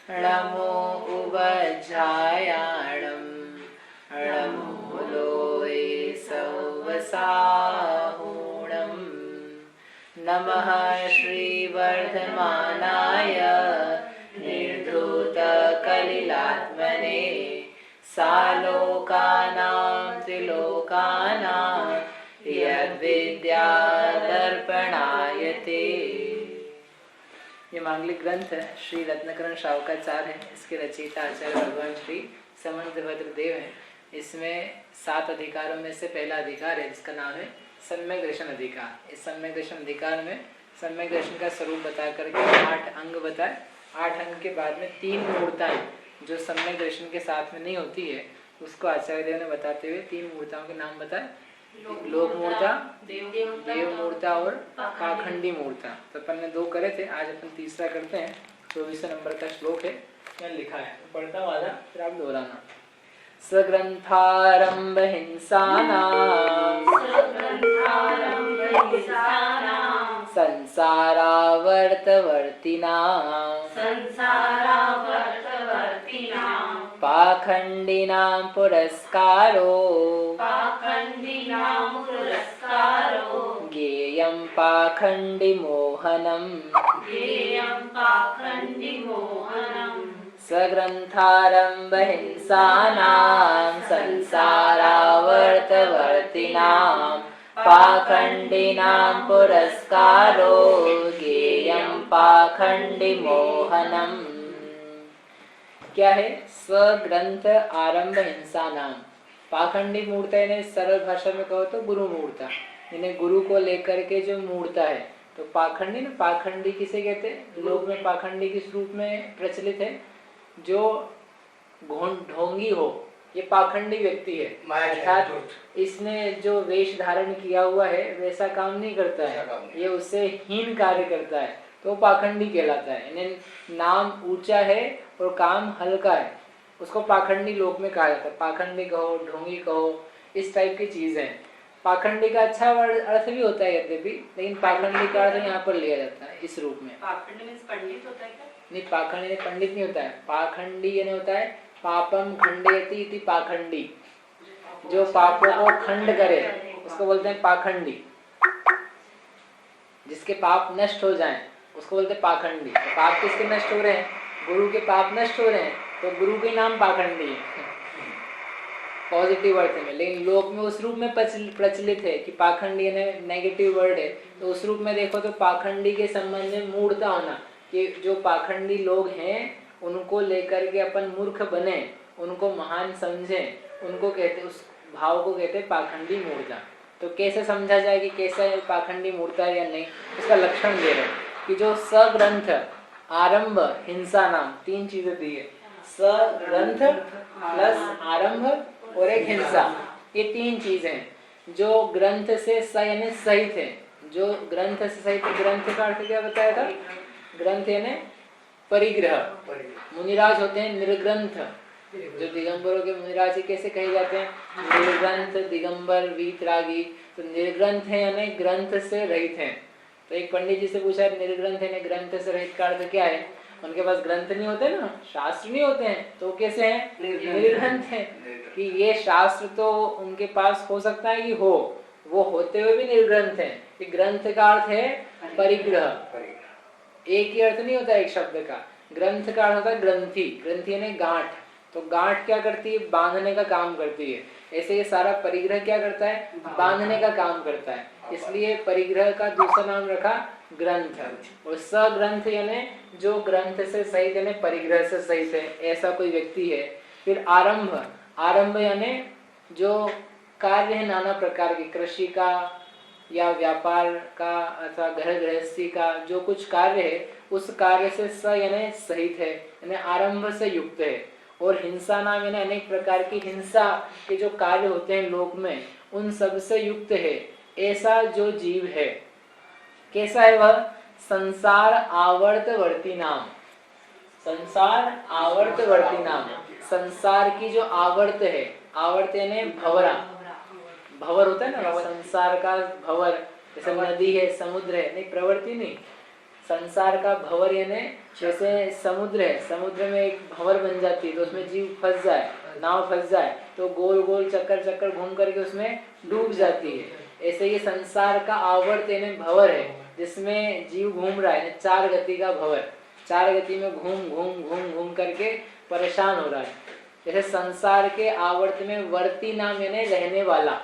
नमो उवज्झायाणं नमो लोये सौवसाहुणं नमः श्रीवर्धमानाय निर्धूतकलिलात्मने सालोकानां त्रिलोकानां यद्विद्यादर्पणायते। ये मांगलिक ग्रंथ श्री रत्नकरण शावकाचार्य है। इसके रचयिता आचार्य भगवान श्री समंतभद्र देव हैं। इसमें 7 अधिकारों में से पहला अधिकार है जिसका नाम है सम्यक दर्शन अधिकार। इस सम्यक दर्शन अधिकार में सम्यक दर्शन का स्वरूप बता करके 8 अंग बताए। 8 अंग के बाद में 3 मूर्ताएं जो सम्यक दर्शन के साथ में नहीं होती है उसको आचार्य देव ने बताते हुए 3 मूर्ताओं के नाम बताए। लोक मूर्ता, देव मूर्ता और पाखंडी मूर्ता। तो अपन ने 2 करे थे, आज अपन तीसरा करते हैं। 24 नंबर का श्लोक है, यहाँ लिखा है, पढ़ता हूँ आधा फिर आप दोहराना। सग्रंथारंभ हिंसानां संसारावर्तवर्तिनां पाखंडिनां पुरस्कारो ज्ञेयं पाखंडिमोहनम् सग्रंथारंभ हिंसानां संसारावर्तवर्तिनां पाखंडिनां पुरस्कारो ज्ञेयं पाखंडिमोहनम्। क्या है? स्वग्रंथ आरंभ हिंसानां। पाखंडी मूर्ता ने सरल भाषा में कहो तो गुरु मूर्ता, इन्हें गुरु को लेकर के जो मूर्ता है। तो पाखंडी ना, पाखंडी किसे कहते हैं? लोक में पाखंडी किस रूप में प्रचलित है? जो ढोंगी हो, ये पाखंडी व्यक्ति है। अर्थात इसने जो वेश धारण किया हुआ है वैसा काम नहीं करता है, ये उससे हीन कार्य करता है तो पाखंडी कहलाता है। इन्हें नाम ऊंचा है और काम हल्का है, उसको पाखंडी लोक में कहा जाता है। पाखंडी कहो, ढोंगी कहो, इस टाइप की चीज है। पाखंडी का अच्छा अर्थ भी होता है यद्यपि, लेकिन पाखंडी का अर्थ यहाँ पर लिया जाता है इस रूप में। पाखंडी मींस पंडित होता है क्या? नहीं, पाखंडी पंडित नहीं होता है। पाखंडी यानी होता है पापम खंडयति इति पाखंडी, जो पापों को खंड करे उसको बोलते हैं पाखंडी। जिसके पाप नष्ट हो जाएं उसको बोलते हैं पाखंडी। तो पाप किसके नष्ट हो रहे हैं? गुरु के पाप नष्ट हो रहे हैं तो गुरु के नाम पाखंडी है पॉजिटिव अर्थ में। लेकिन लोक में उस रूप में प्रचलित है कि पाखंडी नेगेटिव वर्ड है, तो उस रूप में देखो तो पाखंडी के संबंध में मूर्ता होना, कि जो पाखंडी लोग हैं उनको लेकर के अपन मूर्ख बने, उनको महान समझें, उनको कहते, उस भाव को कहते हैं पाखंडी मूर्ता। तो कैसे समझा जाए कि कैसा पाखंडी मूर्ता है या नहीं, उसका लक्षण दे रहे कि जो सग्रंथ आरंभ हिंसा नाम 3 चीजें दी है। सग्रंथ प्लस आरंभ और एक हिंसा, ये 3 चीजें हैं जो ग्रंथ से यानी सहित है। जो ग्रंथ से सहित, ग्रंथ का अर्थ क्या बताया था? ग्रंथ यानी परिग्रह। मुनिराज होते हैं निर्ग्रंथ, जो दिगंबरों के मुनिराज कैसे कहे जाते हैं? निर्ग्रंथ, दिगंबर, वीतरागी। तो निर्ग्रंथ है यानी ग्रंथ से रहित हैं। तो एक पंडित जी से पूछा निर्ग्रंथ है ग्रंथ से रहित का अर्थ क्या है? उनके पास ग्रंथ नहीं होते ना, शास्त्र नहीं होते हैं, तो कैसे हैं? निर्ग्रंथ है। कि ये शास्त्र तो उनके पास हो सकता है कि हो, वो होते हुए भी निर्ग्रंथ है। कि ग्रंथ का अर्थ है परिग्रह, एक ही अर्थ नहीं होता एक शब्द का। ग्रंथ का अर्थ होता है ग्रंथि, ग्रंथि यानी गांठ। तो गांठ क्या करती है? बांधने का काम करती है। ऐसे ये सारा परिग्रह क्या करता है? बांधने का काम करता है। इसलिए परिग्रह का दूसरा नाम रखा ग्रंथ। और सग्रंथ यानी जो ग्रंथ से सहित यानी परिग्रह से सहित है, ऐसा कोई व्यक्ति है। फिर आरंभ, आरंभ यानी जो कार्य है नाना प्रकार के, कृषि का या व्यापार का अथवा घर गृहस्थी का जो कुछ कार्य है, उस कार्य से स यानी सहित है, यानी आरंभ से युक्त है। और हिंसा नाम यानी अनेक प्रकार की हिंसा के जो कार्य होते हैं लोक में, उन सब से युक्त है। ऐसा जो जीव है कैसा है वह? संसार आवर्तवर्ती नाम, संसार आवर्तवर्ती नाम। संसार की जो आवर्त है, आवर्त यानी भंवरा, भंवर होता है ना संसार का भंवर, जैसे नदी है, समुद्र है, नहीं प्रवृत्ति नहीं, संसार का भंवर यानी जैसे समुद्र है, समुद्र में एक भंवर बन जाती है तो उसमें जीव फंस जाए, नाव फंस जाए तो गोल गोल चक्कर चक्कर घूम करके उसमें डूब जाती है। ऐसे ये संसार का आवर्त यानी भंवर है जिसमें जीव घूम रहा है, चार गति का भंवर, चार गति में घूम घूम घूम घूम करके परेशान हो रहा है। जैसे संसार के आवर्त में वर्ती नाम यानी रहने वाला,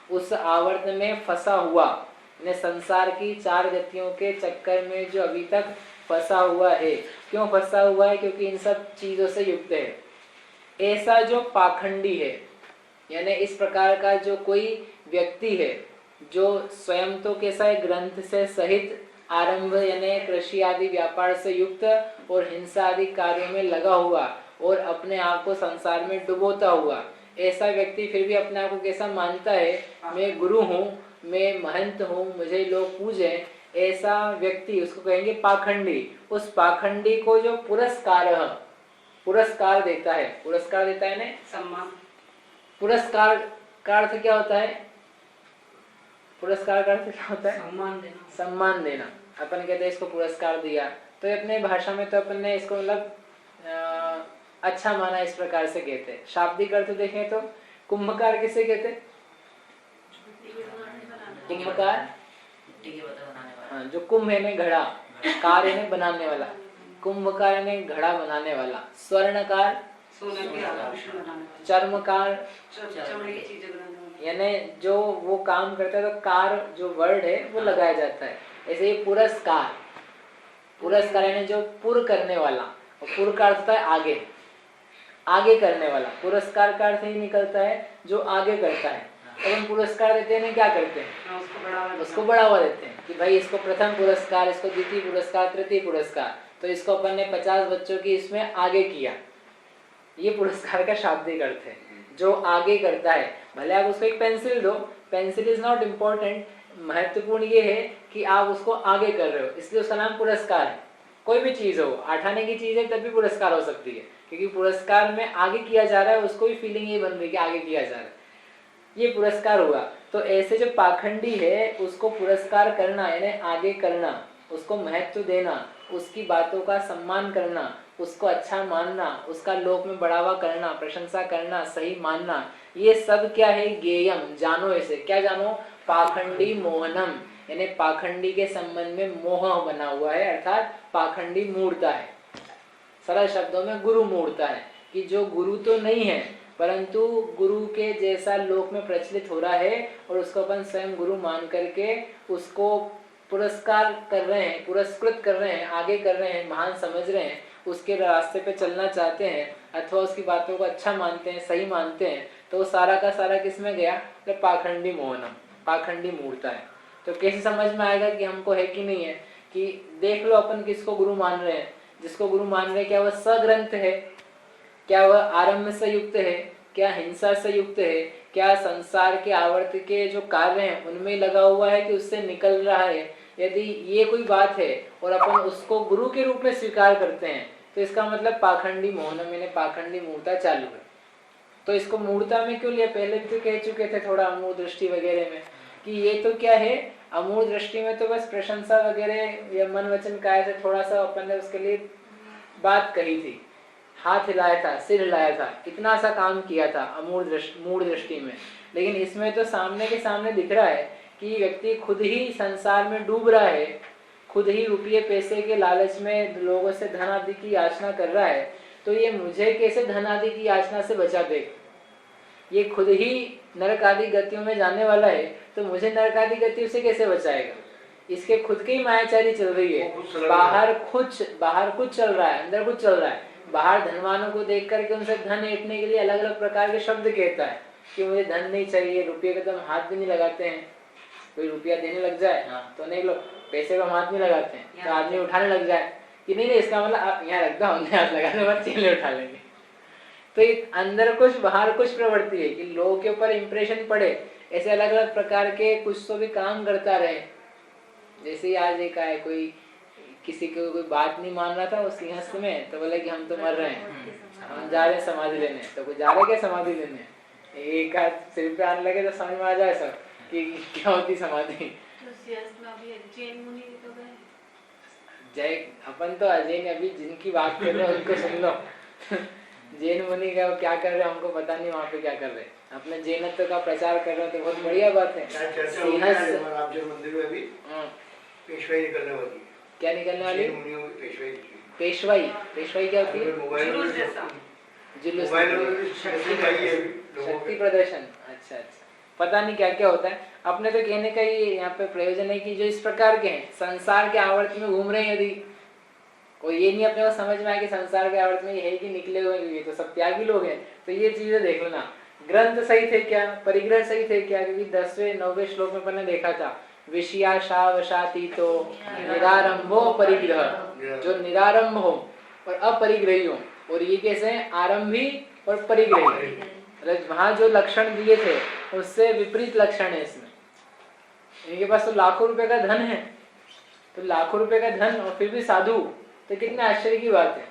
उस आवर्त में फंसा हुआ यानी संसार की चार गतियों के चक्कर में जो अभी तक फंसा हुआ है। क्यों फंसा हुआ है? क्योंकि इन सब चीजों से युक्त है। ऐसा जो पाखंडी है यानी इस प्रकार का जो कोई व्यक्ति है जो स्वयं तो कैसा है, ग्रंथ से सहित आरंभ यानी कृषि आदि व्यापार से युक्त और हिंसा आदि कार्यों में लगा हुआ और अपने आप को संसार में डुबोता हुआ, ऐसा व्यक्ति फिर भी अपने आप को कैसा मानता है, मैं गुरु हूँ, मैं महंत हूँ, मुझे लोग पूजे, ऐसा व्यक्ति उसको कहेंगे पाखंडी। उस पाखंडी को जो पुरस्कार देता है, पुरस्कार देता है ना, सम्मान। पुरस्कार का अर्थ क्या होता है? पुरस्कार का अर्थ क्या होता है? सम्मान देना। सम्मान देना। अपन कहते हैं इसको पुरस्कार दिया, तो अपने भाषा में तो अपन ने इसको मतलब अच्छा माना, इस प्रकार से कहते हैं। शाब्दिक अर्थ देखें तो कुंभकार किसे कहते हैं? कुंभकार, हाँ, जो कुंभ है ने घड़ा, कार है ने बनाने वाला, कुंभकार ने घड़ा बनाने वाला। स्वर्णकार, चर्मकार, यानी जो वो काम करता है तो कार जो वर्ड है वो लगाया जाता है। ऐसे ही पुरस्कार, पुरस्कार यानी जो पुर करने वाला, और पुर का अर्थ होता है आगे, आगे करने वाला। पुरस्कार का अर्थ ही निकलता है जो आगे करता है। तो हम पुरस्कार देते हैं, क्या करते हैं? उसको बढ़ावा देते हैं कि भाई इसको प्रथम पुरस्कार, इसको द्वितीय पुरस्कार, तृतीय पुरस्कार, तो इसको अपन ने 50 बच्चों की इसमें आगे किया। ये पुरस्कार का शाब्दिक अर्थ है, जो आगे करता है। भले आप उसको एक पेंसिल दो, पेंसिल इज नॉट इम्पोर्टेंट, महत्वपूर्ण ये है कि आप उसको आगे कर रहे हो, इसलिए उसका नाम पुरस्कार है। कोई भी चीज हो, आठाने की चीज है तब भी पुरस्कार हो सकती है, क्योंकि पुरस्कार में आगे किया जा रहा है, उसको भी फीलिंग ये बन रही है कि आगे किया जा रहा है, ये पुरस्कार हुआ। तो ऐसे जो पाखंडी है उसको पुरस्कार करना यानी आगे करना, उसको महत्व देना, उसकी बातों का सम्मान करना, उसको अच्छा मानना, उसका लोक में बढ़ावा करना, प्रशंसा करना, सही मानना, ये सब क्या है? ज्ञेयम, जानो। ऐसे क्या जानो? पाखंडी मोहनम, यानी पाखंडी के संबंध में मोह बना हुआ है, अर्थात पाखंडी मूर्ता है। सरल शब्दों में गुरु मूर्ता है कि जो गुरु तो नहीं है परंतु गुरु के जैसा लोक में प्रचलित हो रहा है और उसको अपन स्वयं गुरु मान करके उसको पुरस्कार कर रहे हैं, पुरस्कृत कर रहे हैं, आगे कर रहे हैं, महान समझ रहे हैं, उसके रास्ते पे चलना चाहते हैं अथवा उसकी बातों को अच्छा मानते हैं, सही मानते हैं, तो वो सारा का सारा किस में गया? तो पाखंडी मोहनम, पाखंडी मूर्ता है। तो कैसे समझ में आएगा कि हमको है कि नहीं है? कि देख लो अपन किसको गुरु मान रहे हैं। जिसको गुरु मान रहे हैं, क्या वह सग्रंथ है, क्या वह आरंभ से युक्त है, क्या हिंसा से युक्त है, क्या संसार के आवर्त के जो कार्य हैं उनमें लगा हुआ है कि उससे निकल रहा है? यदि ये कोई बात है और अपन उसको गुरु के रूप में स्वीकार करते हैं तो इसका मतलब पाखंडी मोहनम यानी पाखंडी मूर्ता चालू है। तो इसको मूर्ता में क्यों लिया? पहले भी तो कह चुके थे थोड़ा अमूढ़ दृष्टि वगैरह में कि ये तो क्या है, अमूढ़ दृष्टि में तो बस प्रशंसा वगैरह या मन वचन काय से थोड़ा सा अपन ने उसके लिए बात कही थी, हाथ हिलाया था, सिर हिलाया था, इतना सा काम किया था मूढ़ दृष्टि में। लेकिन इसमें तो सामने के सामने दिख रहा है कि व्यक्ति खुद ही संसार में डूब रहा है, खुद ही रुपये पैसे के लालच में लोगों से धन आदि की याचना कर रहा है। तो ये मुझे कैसे धन आदि की याचना से बचा दे? ये खुद ही नरक आदि गतियों में जाने वाला है, तो मुझे नरक आदि गतियों से कैसे बचाएगा? इसके खुद की मायाचारी चल रही है, बाहर कुछ चल रहा है, अंदर कुछ चल रहा है। बाहर धनवानों को देख करके उनसे धन ऐंठने के लिए अलग अलग प्रकार के शब्द कहता है कि मुझे धन नहीं चाहिए, रुपये का तो हम हाथ भी नहीं लगाते हैं। कोई रुपया देने लग जाए तो नहीं, लोग पैसे का हाथ नहीं लगाते हैं, तो आदमी उठाने लग जाए कि नहीं इसका मतलब आप यहाँ रख दो, हमने हाथ लगाने बाद चेले उठा लेंगे। तो अंदर कुछ बाहर कुछ प्रवृत्ति है कि लोगों के ऊपर इम्प्रेशन पड़े, ऐसे अलग अलग प्रकार के कुछ तो भी काम करता रहे। जैसे ही आज एक आए, कोई किसी को कोई बात नहीं मान रहा था उस सिंहस्थ में, तो बोले कि हम तो मर रहे हैं, हम जा रहे हैं समाधि लेने। तो कोई जा रहे क्या समाधि लेने? एक हाथ सिर पे आने लगे तो समझ में आ जाए सब कि क्या होती समाधि। जय अपन तो अजैन अभी जिनकी बात कर रहे हैं उनको सुन लो। जैन मुनि का क्या कर रहे हैं हमको पता नहीं, वहाँ पे क्या कर रहे हैं, अपने जैनत्व का प्रचार कर रहे हैं तो बहुत बढ़िया बात है। मंदिर में भी पेशवाई निकलने वाली है। क्या निकलने वाली? पेशवाई। पेशवाई क्या होती है? जुलूस, शक्ति प्रदर्शन। अच्छा अच्छा, पता नहीं क्या क्या होता है। अपने तो कहने का ये यहाँ पे प्रयोजन है कि जो इस प्रकार के हैं, संसार के आवर्त में घूम रहे हैं, यदि कोई ये नहीं अपने को समझ में आया कि संसार के आवर्त में ये है कि निकले हुए ये तो सब त्यागी लोग हैं, तो ये चीजें देख लेना। ग्रंथ सही थे क्या, परिग्रह सही थे क्या? क्योंकि 10वें 9वें श्लोक में अपन ने देखा था विषयाशावशाती तो निरारंभो परिग्रह, जो निरारंभ हो और अपरिग्रही हो, और ये कैसे हैं? आरंभी और परिग्रही। वहां जो लक्षण दिए थे उससे विपरीत लक्षण है इसमें। इनके पास तो लाखों रुपए का धन है, तो लाखों रुपए का धन और फिर भी साधु, तो कितने आश्चर्य की बात है।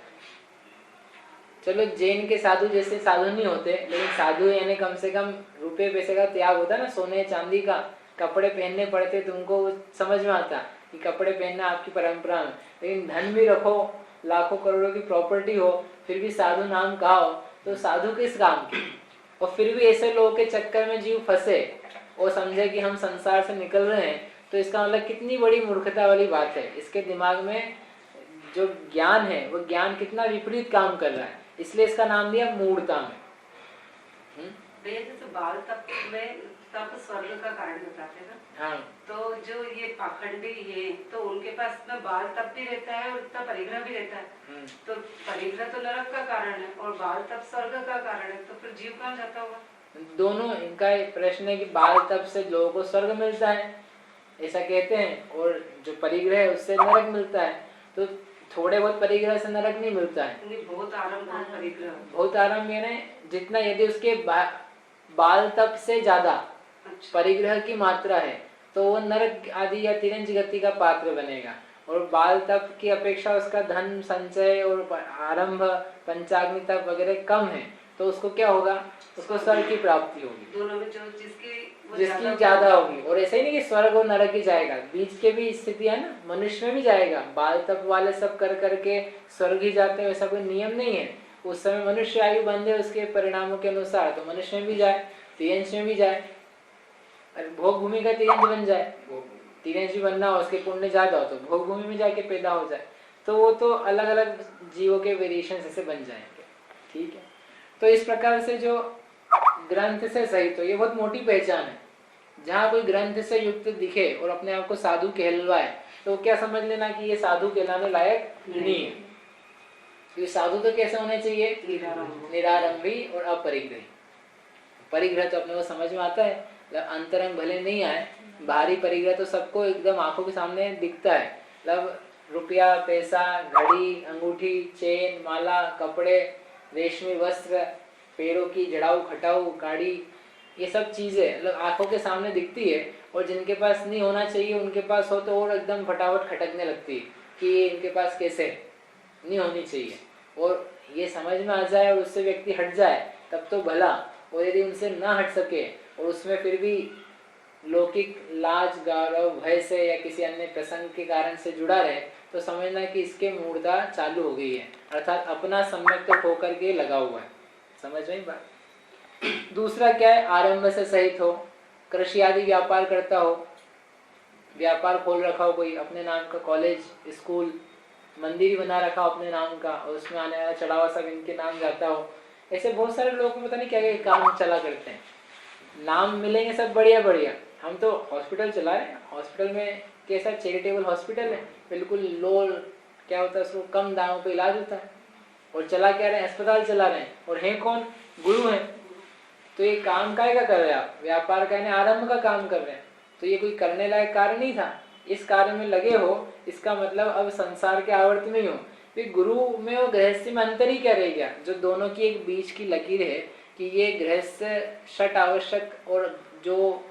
चलो जैन के साधु जैसे साधु नहीं होते, लेकिन साधु यानी कम से कम रुपए पैसे का त्याग होता है ना, सोने चांदी का, कपड़े पहनने पड़ते, तुमको समझ में आता कि कपड़े पहनना आपकी परंपरा में, लेकिन धन भी रखो, लाखों करोड़ों की प्रॉपर्टी हो, फिर भी साधु नाम कहा हो, तो साधु किस काम की? और फिर भी ऐसे लोगों के चक्कर में जीव फंसे और समझे कि हम संसार से निकल रहे हैं, तो इसका मतलब कितनी बड़ी मूर्खता वाली बात है। इसके दिमाग में जो ज्ञान है वो ज्ञान कितना विपरीत काम कर रहा है, इसलिए इसका नाम दिया मूढ़ता में। तो बाल तप में तप स्वर्ग का कारण बताते हैं ना। हाँ, तो जो ये पाखंडी है तो उनके पास में बाल तप भी रहता है और इतना परिग्रह भी रहता है, तो परिग्रह तो नरक का कारण है और बाल तप स्वर्ग का कारण है, तो फिर जीव कहाँ जाता होगा? दोनों। इनका प्रश्न है कि बाल तप से लोगों को स्वर्ग मिलता है ऐसा कहते हैं, और जो परिग्रह है उससे नरक मिलता है। तो थोड़े बहुत परिग्रह से नरक नहीं मिलता है, बहुत आराम, बहुत परिग्रह, बहुत आराम यानी जितना, यदि उसके बाल तप से ज्यादा परिग्रह की मात्रा है तो वो नरक आदि या तिरंज गति का पात्र बनेगा, और बाल तप की अपेक्षा उसका धन संचय और आरंभ पंचाग्नि तप वगैरह कम है, तो उसको क्या होगा? उसको स्वर्ग की प्राप्ति होगी। दोनों में जो जिसकी ज्यादा होगी। और ऐसे ही नहीं कि स्वर्ग और नरक ही जाएगा, बीच के भी स्थिति है ना, मनुष्य में भी जाएगा। बाल तप वाले सब कर करके स्वर्ग ही जाते हैं ऐसा कोई नियम नहीं है। उस समय मनुष्य आयु बंधे उसके परिणामों के अनुसार, तो मनुष्य में भी जाए, तिरंज में भी जाए, भोग भूमि का तिरंज बन जाए, तिरंज भी बनना हो, उसके पुण्य ज्यादा हो तो भोग भूमि में जाके पैदा हो जाए, तो वो तो अलग अलग जीवों के वेरिएशन ऐसे बन जाएंगे। ठीक है, तो इस प्रकार से जो ग्रंथ से सहित हो, ये बहुत मोटी पहचान है। जहाँ कोई ग्रंथ से युक्त दिखे और अपने आप को साधु कहलवाए, तो क्या समझ लेना कि ये साधु कहलाने लायक नहीं है। ये साधु तो कैसे होने चाहिए? निरारंभी और अपरिग्रही। परिग्रह तो अपने को समझ में आता है, अंतरंग भले नहीं आए, बाहरी परिग्रह तो सबको एकदम आंखों के सामने दिखता है। मतलब रुपया, पैसा, घड़ी, अंगूठी, चेन, माला, कपड़े, रेशमी वस्त्र, पैरों की जड़ाऊ खटाऊ गाड़ी, ये सब चीजें मतलब आंखों के सामने दिखती है, और जिनके पास नहीं होना चाहिए उनके पास हो तो और एकदम फटाफट खटकने लगती है कि ये इनके पास कैसे नहीं होनी चाहिए। और ये समझ में आ जाए और उससे व्यक्ति हट जाए तब तो भला, और यदि उनसे ना हट सके और उसमें फिर भी लौकिक लाज गौरव भय से या किसी अन्य प्रसंग के कारण से जुड़ा रहे, तो समझना कि इसके मूर्धा चालू हो गई है, अर्थात अपना सम्यक तो होकर के लगा हुआ है। समझ में बात? दूसरा क्या है? आरंभ से सहित हो, कृषि आदि व्यापार करता हो, व्यापार खोल रखा हो, कोई अपने नाम का कॉलेज, स्कूल, मंदिर बना रखा हो अपने नाम का, और उसमें आने वाला चढ़ावा सब इनके नाम जाता हो। ऐसे बहुत सारे लोग पता नहीं क्या क्या काम चला करते हैं, नाम मिलेंगे सब बढ़िया बढ़िया। हम तो हॉस्पिटल चला रहे हैं, हॉस्पिटल में कैसा चैरिटेबल हॉस्पिटल है, बिल्कुल लो क्या होता है, उसको कम दामों पे इलाज होता है, और चला क्या रहे हैं? अस्पताल चला रहे हैं, और हैं कौन? गुरु हैं। तो ये काम काय का कर रहे हैं आप? व्यापार का आरंभ का काम कर रहे हैं, तो ये कोई करने लायक कार्य नहीं था। इस कार्य में लगे हो, इसका मतलब अब संसार के आवर्त में ही हो। फिर गुरु में और गृहस्थी में अंतर ही क्या रह गया? जो दोनों की एक बीच की लकीर है कि ये गृहस्थ षट आवश्यक और जो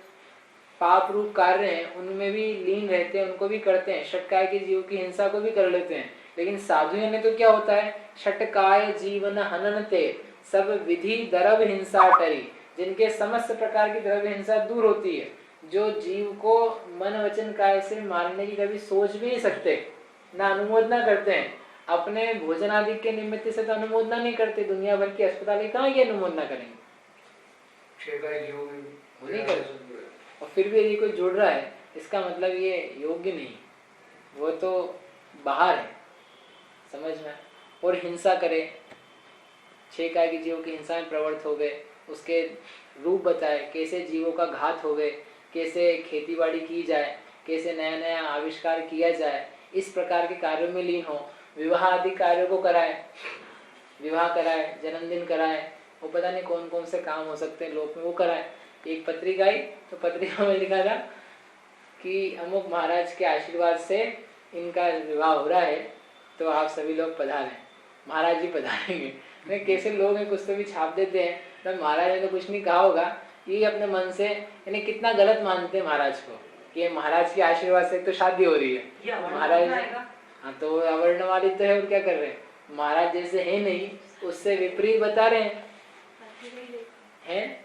पाप रूप कार्य हैं उनमें भी लीन रहते हैं, उनको भी करते हैं, षटकाय के जीव की हिंसा को भी कर लेते हैं। लेकिन साधु ने तो क्या होता है? षटकाय जीवन हननते सब विधि द्रव्य हिंसा टरी, जिनके समस्त प्रकार की द्रव्य हिंसा दूर होती है, जो जीव को मन वचन काय से मारने की कभी सोच भी नहीं सकते, ना अनुमोदना करते हैं, अपने भोजन आदि के निमित्त से तो अनुमोदना नहीं करते, दुनिया भर की अस्पताल कहाँ की अनुमोदना करेंगे, वो नहीं करते। और फिर भी यदि कोई जुड़ रहा है इसका मतलब ये योग्य नहीं, वो तो बाहर है, समझ में। और हिंसा करे, 6 काय के जीवों की हिंसा में प्रवृत्त हो गए, उसके रूप बताए, कैसे जीवों का घात हो गए, कैसे खेतीबाड़ी की जाए, कैसे नया नया आविष्कार किया जाए, इस प्रकार के कार्यों में लीन हो, विवाह आदि कार्यों को कराए, विवाह कराए, जन्मदिन कराए, वो पता नहीं कौन कौन से काम हो सकते हैं लोक में, वो कराए। एक पत्रिका आई तो पत्रिका में लिखा था कि अमुक महाराज के आशीर्वाद से इनका विवाह हो रहा है, तो आप सभी लोग पधारें, महाराज जी पधारेंगे। नहीं, कैसे लोग हैं, कुछ तो भी छाप देते हैं, तो महाराज ने तो कुछ नहीं कहा होगा, ये अपने मन से, यानी कितना गलत मानते हैं महाराज को कि महाराज के आशीर्वाद से तो शादी हो रही है, महाराज। हाँ, तो अवर्णवादी तो है, और क्या कर रहे हैं, महाराज जैसे है नहीं, उससे विपरीत बता रहे हैं।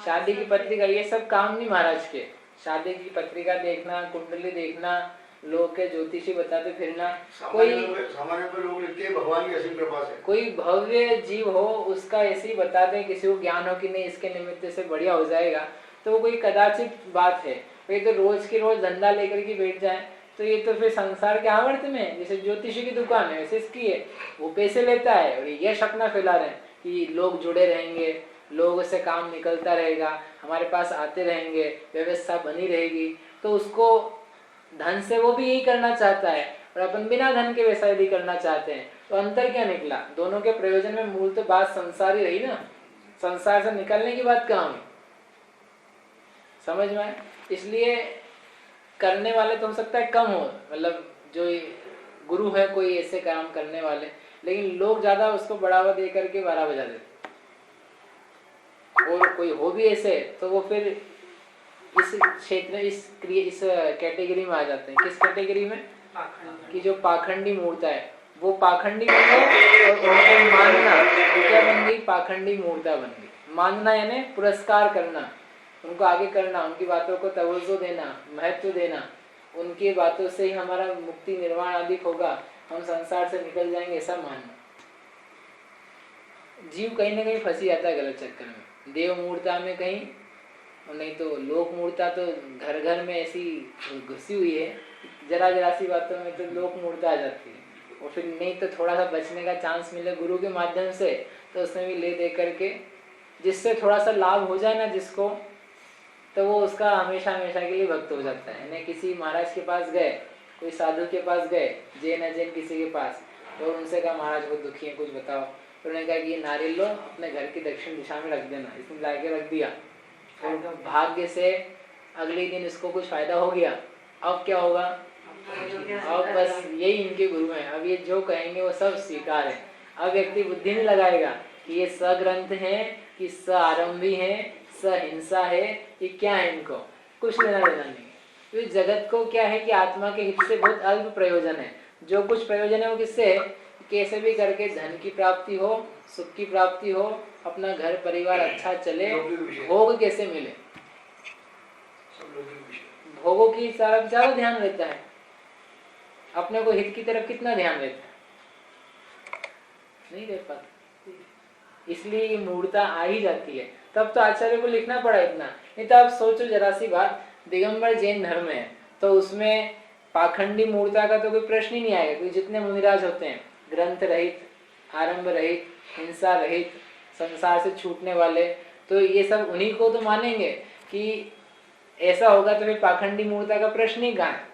शादी की पत्रिका, ये सब काम नहीं महाराज के। शादी की पत्रिका देखना, कुंडली देखना, लोग के ज्योतिषी बताते फिरना, कोई सामान्य लोग लिखते हैं भगवान की असीम कृपा से, कोई भव्य जीव हो उसका ऐसे ही बता दें, किसी को ज्ञान हो कि नहीं इसके निमित्त से बढ़िया हो जाएगा, तो वो कोई कदाचित बात है। ये तो रोज की रोज धंधा लेकर के बैठ जाए, तो ये तो फिर संसार के आवर्त में, जैसे ज्योतिषी की दुकान है वैसे इसकी है, वो पैसे लेता है और ये सपना फैला रहे हैं कि लोग जुड़े रहेंगे, लोगों से काम निकलता रहेगा, हमारे पास आते रहेंगे, व्यवस्था बनी रहेगी। तो उसको धन से वो भी यही करना चाहता है, और अपन बिना धन के वैसा यदि करना चाहते हैं, तो अंतर क्या निकला, दोनों के प्रयोजन में मूल तो बात संसार ही रही ना, संसार से निकलने की बात कहाँ हुई, समझ में आए। इसलिए करने वाले तो हो सकता है कम हो, मतलब जो गुरु है कोई ऐसे काम करने वाले, लेकिन लोग ज्यादा उसको बढ़ावा दे करके 12 बजा देते, और कोई हो भी ऐसे तो वो फिर इस क्षेत्र, इस कैटेगरी में आ जाते हैं। किस कैटेगरी में, कि जो पाखंडी मूर्ता है वो पाखंडी बन गए, और उनको मानना क्या बन गई, पाखंडी मूर्ता बन गई। मानना यानी पुरस्कार करना, उनको आगे करना, उनकी बातों को तवज्जो देना, महत्व देना, उनकी बातों से ही हमारा मुक्ति निर्वाण आदि होगा, हम संसार से निकल जाएंगे, ऐसा मानना। जीव कहीं ना कहीं फंसी जाता है गलत चक्कर में, देव मूर्ता में कहीं, और नहीं तो लोक मूर्ता तो घर घर में ऐसी घुसी हुई है, जरा जरा सी बातों में तो लोक मूर्ता आ जाती है। और फिर नहीं तो थोड़ा सा बचने का चांस मिले गुरु के माध्यम से, तो उसमें भी ले दे करके, जिससे थोड़ा सा लाभ हो जाए ना जिसको, तो वो उसका हमेशा हमेशा के लिए भक्त हो जाता है। यानी किसी महाराज के पास गए, कोई साधु के पास गए, जैन अजैन किसी के पास, तो उनसे कहा महाराज बहुत दुखी है, कुछ बताओ। तो उन्होंने कहा कि ये नारियल लो, अपने घर की दक्षिण दिशा में रख देना, इसमें ला के रख दिया, और भाग्य से अगले दिन इसको कुछ फायदा हो गया। अब क्या होगा, अब बस यही इनके गुरु हैं, अब ये जो कहेंगे वो सब स्वीकार है। अब व्यक्ति बुद्धि नहीं लगाएगा कि ये सग्रंथ है कि स आरंभी है, स हिंसा है, ये क्या है, इनको कुछ लेना देना नहीं। तो जगत को क्या है कि आत्मा के हित से बहुत अल्प प्रयोजन है, जो कुछ प्रयोजन है वो किससे है, कैसे भी करके धन की प्राप्ति हो, सुख की प्राप्ति हो, अपना घर परिवार अच्छा चले, भोग कैसे मिले, भोगों की तरफ ज्यादा ध्यान रहता है, अपने को हित की तरफ कितना ध्यान रहता है, नहीं रह पाता। इसलिए ये मूर्ता आ ही जाती है। तब तो आचार्य को लिखना पड़ा इतना, नहीं तो आप सोचो जरा सी बात, दिगंबर जैन धर्म है तो उसमें पाखंडी मूर्ता का तो कोई प्रश्न ही नहीं आएगा। क्योंकि जितने मुनिराज होते हैं ग्रंथ रहित, आरंभ रहित, हिंसा रहित, संसार से छूटने वाले, तो ये सब उन्हीं को तो मानेंगे कि ऐसा होगा तो फिर पाखंडी मूर्ता का प्रश्न ही कहाँ है।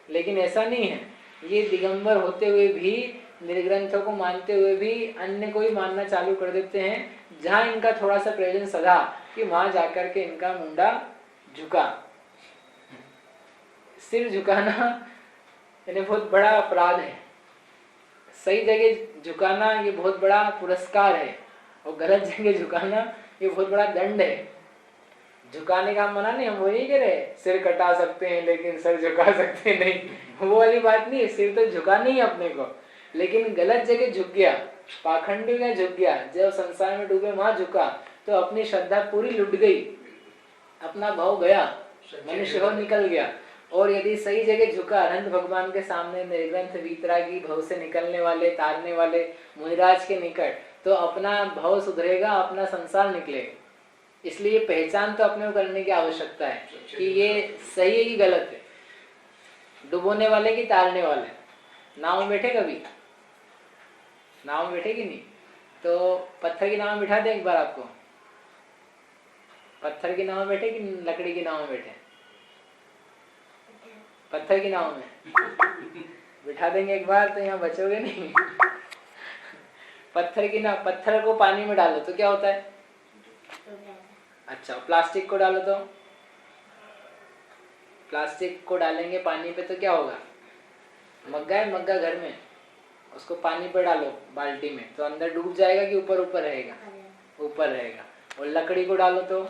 लेकिन ऐसा नहीं है, ये दिगंबर होते हुए भी, निर्ग्रंथों को मानते हुए भी अन्य को ही मानना चालू कर देते हैं। जहाँ इनका थोड़ा सा प्रयोजन सधा कि वहां जाकर के इनका मुंडा झुका। सिर झुकाना यानी बहुत बड़ा अपराध है, सही जगह झुकाना ये बहुत बड़ा पुरस्कार है, और गलत जगह झुकाना ये बहुत बड़ा दंड है। झुकाने का मना नहीं, हम वो नहीं कह रहे सिर कटा सकते हैं लेकिन सर झुका सकते नहीं, वो वाली बात नहीं है। सिर तो झुकाना ही अपने को, लेकिन गलत जगह झुक गया, पाखंडी में झुक गया, जब संसार में डूबे वहां झुका तो अपनी श्रद्धा पूरी लुट गई, अपना भाव गया, मनुष्य भाव निकल गया। और यदि सही जगह झुका अनंत भगवान के सामने निर्ग्रंथ वीतरागी भव से निकलने वाले तारने वाले मुनिराज के निकट, तो अपना भव सुधरेगा, अपना संसार निकलेगा। इसलिए पहचान तो अपने को करने की आवश्यकता है कि ये सही है कि गलत है, डुबोने वाले की तारने वाले। नाव में बैठे कभी? नाव में बैठे कि नहीं? तो पत्थर की नाव में बिठा दे एक बार आपको। पत्थर की नाव में बैठे कि लकड़ी की नाव में बैठे? पत्थर की नाव में बिठा देंगे एक बार तो यहाँ बचोगे नहीं। पत्थर की नाव, पत्थर को पानी में डालो तो क्या होता है? अच्छा, प्लास्टिक को डालो तो? प्लास्टिक को डालेंगे पानी पे तो क्या होगा? मग्गा है, मग्गा घर में, उसको पानी पे डालो बाल्टी में तो अंदर डूब जाएगा कि ऊपर ऊपर रहेगा? ऊपर रहेगा। और लकड़ी को डालो तो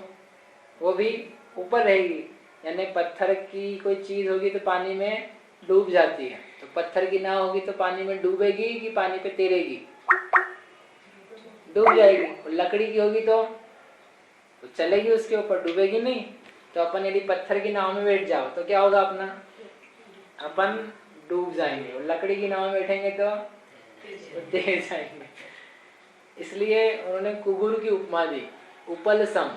वो भी ऊपर रहेगी। यानी पत्थर की कोई चीज होगी तो पानी में डूब जाती है। तो पत्थर की नाव होगी तो पानी में डूबेगी कि पानी पे तैरेगी? डूब जाएगी। और लकड़ी की होगी तो चलेगी उसके ऊपर, डूबेगी नहीं। तो अपन यदि पत्थर की नाव में बैठ जाओ तो क्या होगा? अपना अपन डूब जाएंगे। और लकड़ी की नाव में बैठेंगे तो तैर जाएंगे। इसलिए उन्होंने कुगुरु की उपमा दी, उपल सम,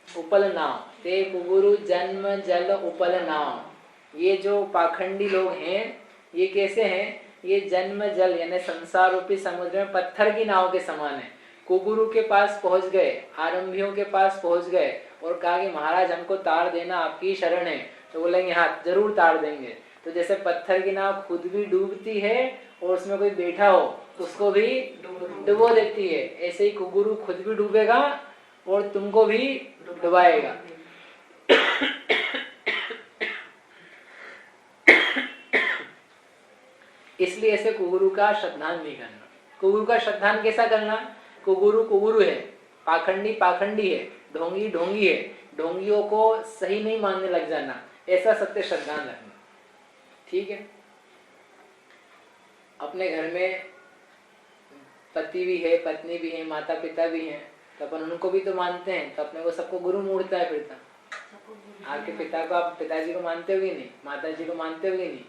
उपल नाव ते कुगुरु जन्म जल उपल नाव। ये जो पाखंडी लोग हैं ये कैसे हैं? ये जन्म जल यानी संसार रूपी समुद्र में पत्थर की नाव के समान है। कुगुरु के पास पहुंच गए, आरंभियों के पास पहुंच गए और कहा कि महाराज हमको तार देना, आपकी शरण है। तो बोलेंगे हाँ जरूर तार देंगे। तो जैसे पत्थर की नाव खुद भी डूबती है और उसमें कोई बैठा हो उसको भी डुबो देती है, ऐसे ही कुगुरु खुद भी डूबेगा और तुमको भी डुबाएगा। इसलिए ऐसे कुगुरु का श्रद्धान नहीं करना। कुगुरु का श्रद्धान कैसा करना? कुगुरु कुगुरु है, पाखंडी पाखंडी है, ढोंगी ढोंगी है, ढोंगियों को सही नहीं मानने लग जाना, ऐसा सत्य श्रद्धान रखना। ठीक है। अपने घर में पति भी है, पत्नी भी है, माता पिता भी हैं, तो अपन उनको भी तो मानते हैं। तो अपने को सबको गुरु मूढ़ता है। फिर तो आपके पिता को, आप पिताजी को मानते होगे नहीं, माता जी को मानते होगे नहीं,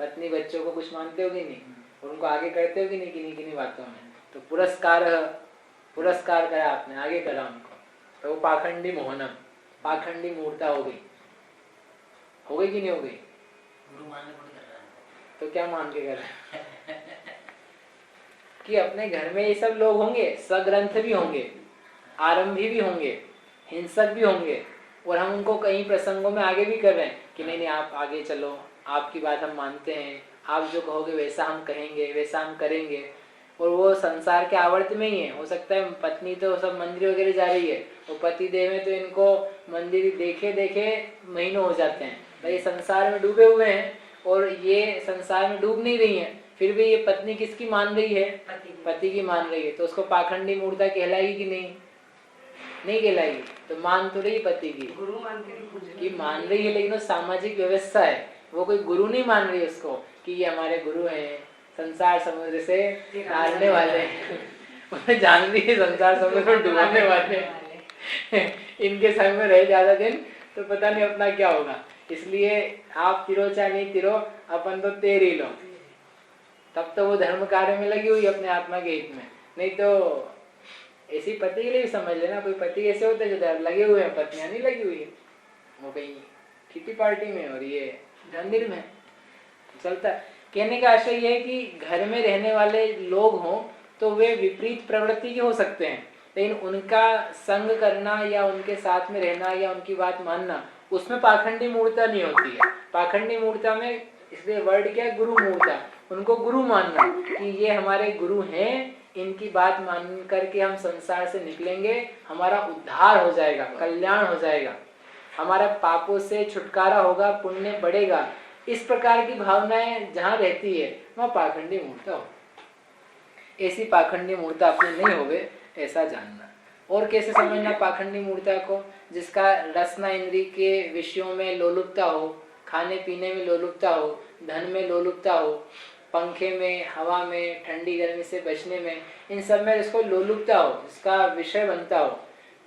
पत्नी बच्चों को कुछ मानते होगे नहीं, और उनको आगे करते होगे नहीं किन्हीं किन्हीं बातों में। तो पुरस्कार करा आपने, आगे करा उनको, तो वो पाखंडी मोहनम, पाखंडी मूर्ता हो गई कि नहीं हो गई? तो क्या मान के कर रहे हैं? कि अपने घर में ये सब लोग होंगे, सग्रंथ भी होंगे, आरंभी भी होंगे, हिंसक भी होंगे, और हम उनको कई प्रसंगों में आगे भी कर रहे हैं कि नहीं नहीं आप आगे चलो, आपकी बात हम मानते हैं, आप जो कहोगे वैसा हम कहेंगे, वैसा हम करेंगे। और वो संसार के आवर्त में ही है। हो सकता है पत्नी तो सब मंदिर वगैरह जा रही है और पति देव में तो इनको मंदिर देखे देखे महीनों हो जाते हैं, भाई संसार में डूबे हुए हैं और ये संसार में डूब नहीं रही है, फिर भी ये पत्नी किसकी मान रही है? पति की मान रही है। तो उसको पाखंडी मूर्ता कहलाएगी कि नहीं? नहीं कहलाएगी। तो मान तो रही पति की, गुरु मानती कि मान रही है, लेकिन वो सामाजिक व्यवस्था है, वो कोई गुरु नहीं मान रही उसको कि ये हमारे गुरु हैं, संसार समुद्र से तारने वाले हैं। जान रही है संसार समुद्र में डुबाने वाले इनके संग में रहे ज्यादा दिन तो पता नहीं अपना क्या होगा। इसलिए आप तिरो चाहे नहीं तिरो, अपन तो तेर ही लो। तब तो वो धर्म कार्य में लगी हुई अपने आत्मा के हित में। नहीं तो ऐसी पति के लिए भी समझ लेना, कोई पति ऐसे होते हैं जो लगे हुए हैं, पत्नियां नहीं लगी हुई है, वो कहीं किटी पार्टी में और ये मंदिर में चलता है। कहने का आशय यह है कि घर में रहने वाले लोग हों तो वे विपरीत प्रवृत्ति के हो सकते हैं, लेकिन उनका संग करना या उनके साथ में रहना या उनकी बात मानना, उसमें पाखंडी मूर्ता नहीं होती है। पाखंडी मूर्ता में इसलिए वर्ड क्या है? गुरु मूर्ता। उनको गुरु मानना कि ये हमारे गुरु हैं, इनकी बात मान करके हम संसार से निकलेंगे, हमारा उद्धार हो जाएगा, कल्याण हो जाएगा, हमारा पापों से छुटकारा होगा, पुण्य बढ़ेगा। इस प्रकार की भावनाएं जहाँ रहती है वहाँ पाखंडी मूर्ता हो। ऐसी पाखंडी मूर्ता अपने नहीं होवे, ऐसा जानना। और कैसे समझना पाखंडी मूर्ता को? जिसका रसना इंद्री के विषयों में लोलुपता हो, खाने पीने में लोलुपता हो, धन में लोलुपता हो, पंखे में, हवा में, ठंडी गर्मी से बचने में, इन सब में जिसको लोलुपता हो, जिसका विषय बनता हो,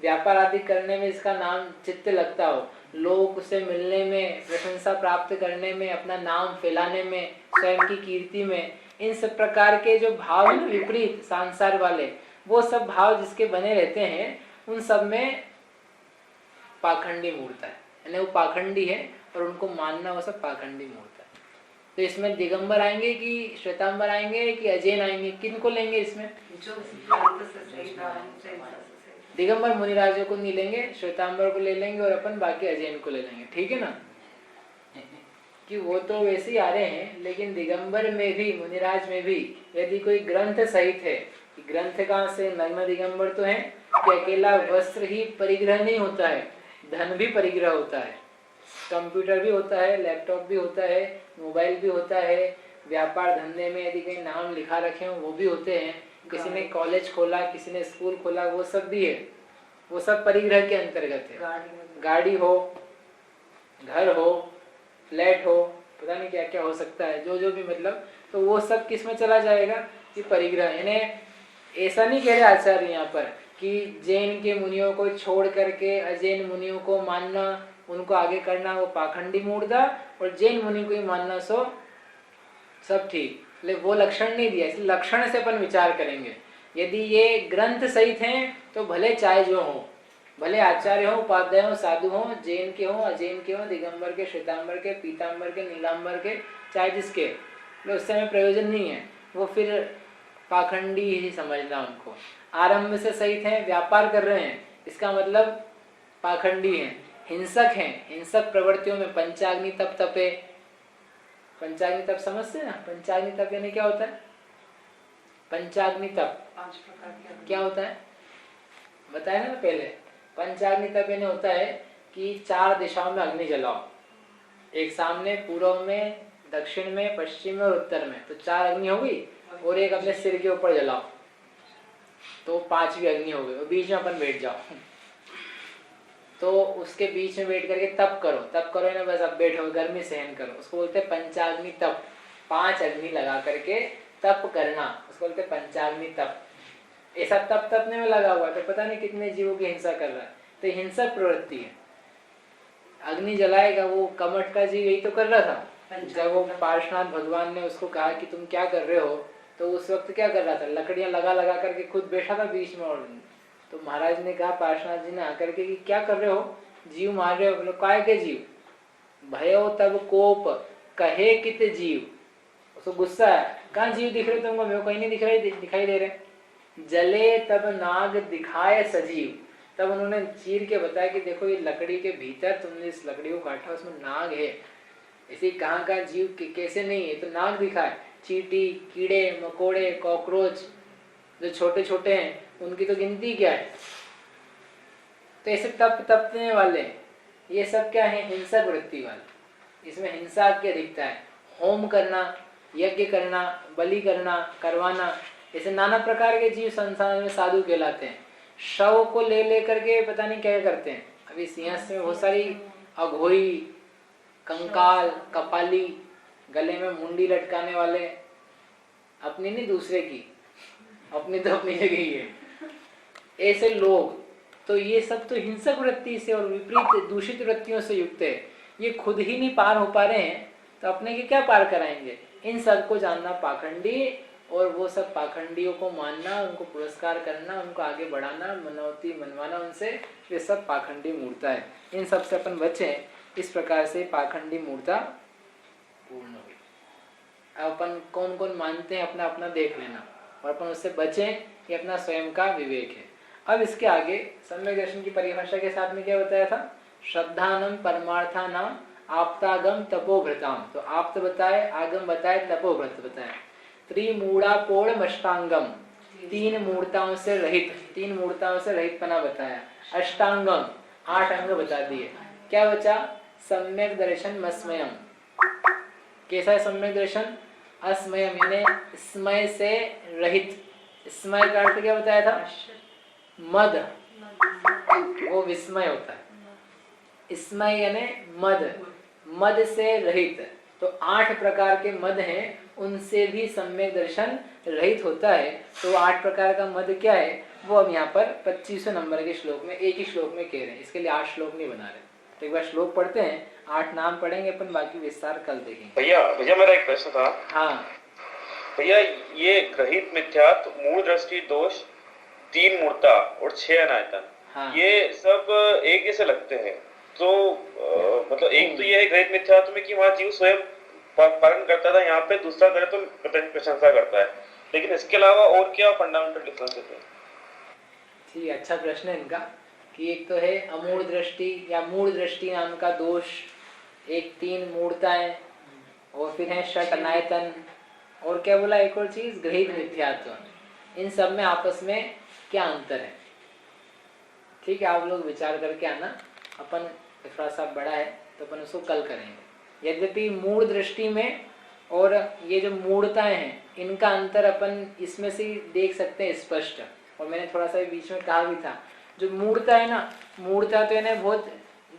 व्यापार आदि करने में इसका नाम चित्त लगता हो, लोग से मिलने में, प्रशंसा प्राप्त करने में, अपना नाम फैलाने में, स्वयं की कीर्ति में, इन सब प्रकार के जो भाव है ना विपरीत सांसार वाले, वो सब भाव जिसके बने रहते हैं उन सब में पाखंडी मूर्त है, यानी वो पाखंडी है और उनको मानना वो सब पाखंडी मूर्त है। तो इसमें दिगंबर आएंगे कि श्वेतांबर आएंगे कि अजैन आएंगे, किनको लेंगे इसमें? जो सिद्धांत से सही था, दिगंबर मुनिराजों को नहीं लेंगे, श्वेतांबर को ले लेंगे और अपन बाकी अजैन को ले लेंगे, ठीक है ना? कि वो तो वैसे ही आ रहे हैं, लेकिन दिगंबर में भी, मुनिराज में भी यदि कोई ग्रंथ सहित है, ग्रंथ कहाँ से? नग्न दिगंबर तो है कि अकेला वस्त्र ही परिग्रह नहीं होता है, धन भी परिग्रह होता है, कंप्यूटर भी होता है, लैपटॉप भी होता है, मोबाइल भी होता है, व्यापार धंधे में यदि कहीं नाम लिखा रखे हो वो भी होते हैं, किसी ने कॉलेज खोला, किसी ने स्कूल खोला, वो सब भी है, वो सब परिग्रह के अंतर्गत है। गाड़ी हो, घर हो, फ्लैट हो, पता नहीं क्या क्या हो सकता है, जो जो भी मतलब, तो वो सब किस में चला जाएगा? कि परिग्रह। यानी ऐसा नहीं कह रहे आचार्य यहाँ पर कि जैन के मुनियों को छोड़ करके अजैन मुनियों को मानना, उनको आगे करना वो पाखंडी मूर्ता, और जैन मुनि को ही मानना सो सब ठीक, लेकिन वो लक्षण नहीं दिया, इसलिए लक्षण से अपन विचार करेंगे। यदि ये ग्रंथ सहित हैं तो भले चाहे जो हो, भले आचार्य हो, उपाध्याय हो, साधु हो, जैन के हो, अजैन के हो, दिगंबर के, श्वेतांबर के, पीतांबर के, नीलांबर के, चाहे जिसके, तो उससे हमें प्रयोजन नहीं है, वो फिर पाखंडी ही समझना उनको। आरंभ से सहित हैं, व्यापार कर रहे हैं, इसका मतलब पाखंडी हैं, हिंसक हैं, हिंसक प्रवृत्तियों में पंचाग्नि तप तपे। पंचाग्नि तप समझते हैं ना? पंचाग्नि तप यानी क्या होता है? पंचाग्नि तप 5 प्रकार के क्या होता है बताया ना पहले? पंचाग्नि तप यानी होता है कि 4 दिशाओं में अग्नि जलाओ, एक सामने, पूर्व में, दक्षिण में, पश्चिम में और उत्तर में, तो 4 अग्नि हो गई, और एक अपने सिर के ऊपर जलाओ तो 5वीं अग्नि हो गई, और बीच में अपन बैठ जाओ, तो उसके बीच में बैठ करके तप करो, तप करो ना, बस अब बैठो, गर्मी सहन करो, उसको बोलते हैं पंचाग्नि तप। 5 अग्नि लगा करके तप करना, उसको बोलते हैं पंचाग्नि तप। ऐसा तप तपने में लगा हुआ है तो पता नहीं कितने जीवों की हिंसा कर रहा है, तो हिंसक प्रवृत्ति है। अग्नि जलाएगा, वो कमठ का जीव यही तो कर रहा था। जब वो पार्श्वनाथ भगवान ने उसको कहा कि तुम क्या कर रहे हो, तो उस वक्त क्या कर रहा था? लकड़ियां लगा लगा करके खुद बैठा था बीच में, और तो महाराज ने कहा, पार्श्वनाथ जी ने आकर के कि क्या कर रहे हो, जीव मार रहे हो। बोले काय के जीव? भयो तब कोप कहे कित जीव। उसको गुस्सा है, कहाँ जीव दिख रहे तुमको? मेरे को कहीं नहीं दिखाई दे रहे। जले तब नाग दिखाए सजीव। तब उन्होंने चीर के बताया कि देखो ये लकड़ी के भीतर तुमने इस लकड़ी को काटा, उसमें नाग है। इसी कहाँ का जीव कैसे नहीं है, तो नाग दिखाए। चींटी, कीड़े मकोड़े, कॉकरोच जो छोटे छोटे हैं उनकी तो गिनती क्या है। तो ऐसे तपने वाले ये सब क्या है? हिंसक वृत्ति वाले। इसमें हिंसा की अधिकता है। होम करना, यज्ञ करना, बलि करना, करवाना, ऐसे नाना प्रकार के जीव संसार में साधु कहलाते हैं। शव को ले करके पता नहीं क्या करते हैं। अभी सिंहस्थ में बहुत सारी अघोरी, कंकाल, कपाली, गले में मुंडी लटकाने वाले, अपनी नहीं दूसरे की, अपनी तो अपनी जगह ही है, ऐसे लोग। तो ये सब तो हिंसक वृत्ति से और विपरीत दूषित वृत्तियों से युक्त है। ये खुद ही नहीं पार हो पा रहे हैं तो अपने के क्या पार कराएंगे? इन सब को जानना पाखंडी, और वो सब पाखंडियों को मानना, उनको पुरस्कार करना, उनको आगे बढ़ाना, मनौती मनवाना उनसे, ये सब पाखंडी मूर्ता है। इन सब से अपन बचें। इस प्रकार से पाखंडी मूर्ता पूर्ण हो गई। अब अपन कौन कौन मानते हैं अपना अपना देख लेना, और अपन उससे बचें, ये अपना स्वयं का विवेक है। अब इसके आगे सम्यक दर्शन की परिभाषा के साथ में क्या बताया था? श्रद्धानम परमार्थानाम आप्तागम तपोभृताम। तो आप्त बताए, आगम बताए, तपोभृत बताए। त्रिमूढ़ापोढ़मष्टांगम, 3 मूर्ताओं से रहित, 3 मूर्ताओं से रहित पना बताया। अष्टांगम, 8 अंग बता दिए। क्या बचा? सम्यक दर्शन मस्मयम। कैसा है सम्यक दर्शन? अस्मयम यानी स्मय से रहित। स्मय का अर्थ क्या बताया था? मद, वो विस्मय होता है। स्मय यानी मद, मद से रहित। तो 8 प्रकार के मद हैं, उनसे भी सम्यक दर्शन रहित होता है तो वो 8 प्रकार का मद क्या है वो हम यहाँ पर 25वें नंबर के श्लोक में एक ही श्लोक में कह रहे हैं। इसके लिए 8 श्लोक नहीं बना रहे। तो एक बार श्लोक पढ़ते हैं, 8 नाम पढ़ेंगे अपन, बाकी विस्तार कल देखेंगे। भैया मेरा एक प्रश्न था। हाँ भैया, ये ग्रहित मिथ्यात्व, मूल दृष्टि दोष, 3 मूर्ता और 6 अनायतन, हाँ। ये सब एक जैसे लगते हैं। तो मतलब एक तो ये है ग्रहित मिथ्यात्व में कि वहाँ जीव स्वयं पालन करता था, यहाँ पे दूसरा ग्रह तो प्रशंसा करता है, लेकिन इसके अलावा और क्या फंडामेंटल डिफरेंस है? ठीक, अच्छा प्रश्न है इनका कि एक तो है अमूढ़ दृष्टि या मूढ़ दृष्टि नाम का दोष, एक 3 मूर्ताएं, और फिर है षट अनायतन, और क्या बोला एक और चीज ग्रहित मिथ्यात्व। इन सब में आपस में क्या अंतर है? ठीक है, आप लोग विचार करके आना। अपन थोड़ा सा बड़ा है तो अपन उसको कल करेंगे। यद्यपि मूढ़ दृष्टि में और ये जो मूढ़ताएं हैं इनका अंतर अपन इसमें से देख सकते हैं स्पष्ट। और मैंने थोड़ा सा बीच में कहा भी था, जो मूढ़ता है ना, मूढ़ता तो है ना बहुत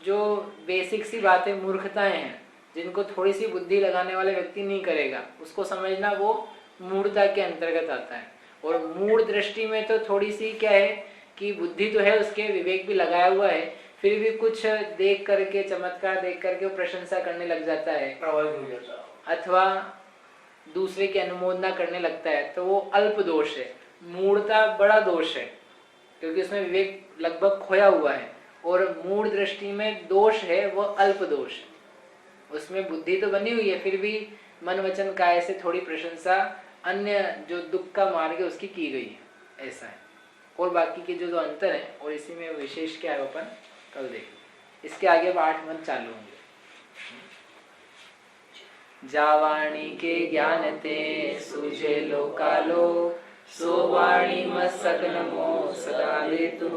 जो बेसिक सी बातें, मूर्खताएं हैं जिनको थोड़ी सी बुद्धि लगाने वाले व्यक्ति नहीं करेगा, उसको समझना वो मूढ़ता के अंतर्गत आता है। और मूढ़ दृष्टि में तो थोड़ी सी क्या है कि बुद्धि तो है, उसके विवेक भी लगाया हुआ है, फिर भी कुछ देख करके, चमत्कार देख करके वो प्रशंसा करने लग जाता है अथवा दूसरे की अनुमोदना करने लगता है, तो वो अल्प दोष है। मूढ़ता बड़ा दोष है क्योंकि उसमें विवेक लगभग खोया हुआ है, और मूढ़ दृष्टि में दोष है वो अल्प दोष है। उसमें बुद्धि तो बनी हुई है, फिर भी मन वचन काय से थोड़ी प्रशंसा अन्य जो दुख का मार्ग है उसकी की गई है, ऐसा है। और बाकी के जो अंतर है और इसी में विशेष क्या है अपन कल देखेंगे। इसके आगे अब 8 मंत्र चालू होंगे। जावाणी के ज्ञान ते सूझे लोकालो, सो वाणी मस्तक नमो सदा ले तू।